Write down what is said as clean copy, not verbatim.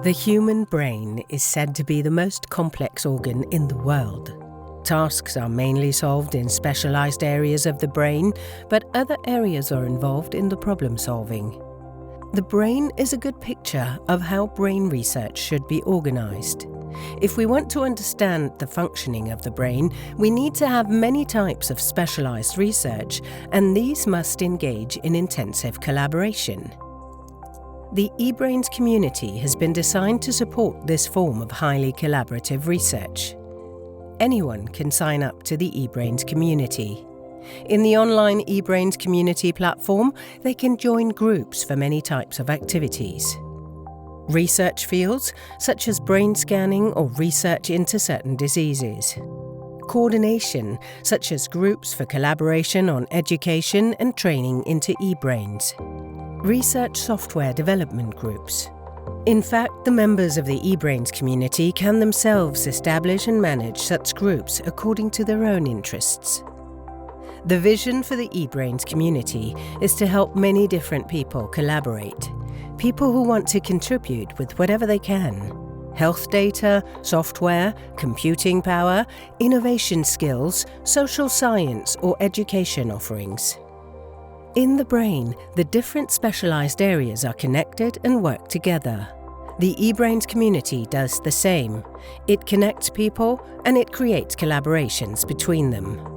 The human brain is said to be the most complex organ in the world. Tasks are mainly solved in specialized areas of the brain, but other areas are involved in the problem solving. The brain is a good picture of how brain research should be organized. If we want to understand the functioning of the brain, we need to have many types of specialized research, and these must engage in intensive collaboration. The EBRAINS community has been designed to support this form of highly collaborative research. Anyone can sign up to the EBRAINS community. In the online EBRAINS community platform, they can join groups for many types of activities. Research fields, such as brain scanning or research into certain diseases. Coordination, such as groups for collaboration on education and training into eBrains. Research software development groups. In fact, the members of the eBrains community can themselves establish and manage such groups according to their own interests. The vision for the eBrains community is to help many different people collaborate. People who want to contribute with whatever they can. Health data, software, computing power, innovation skills, social science or education offerings. In the brain, the different specialized areas are connected and work together. The eBrains community does the same. It connects people and it creates collaborations between them.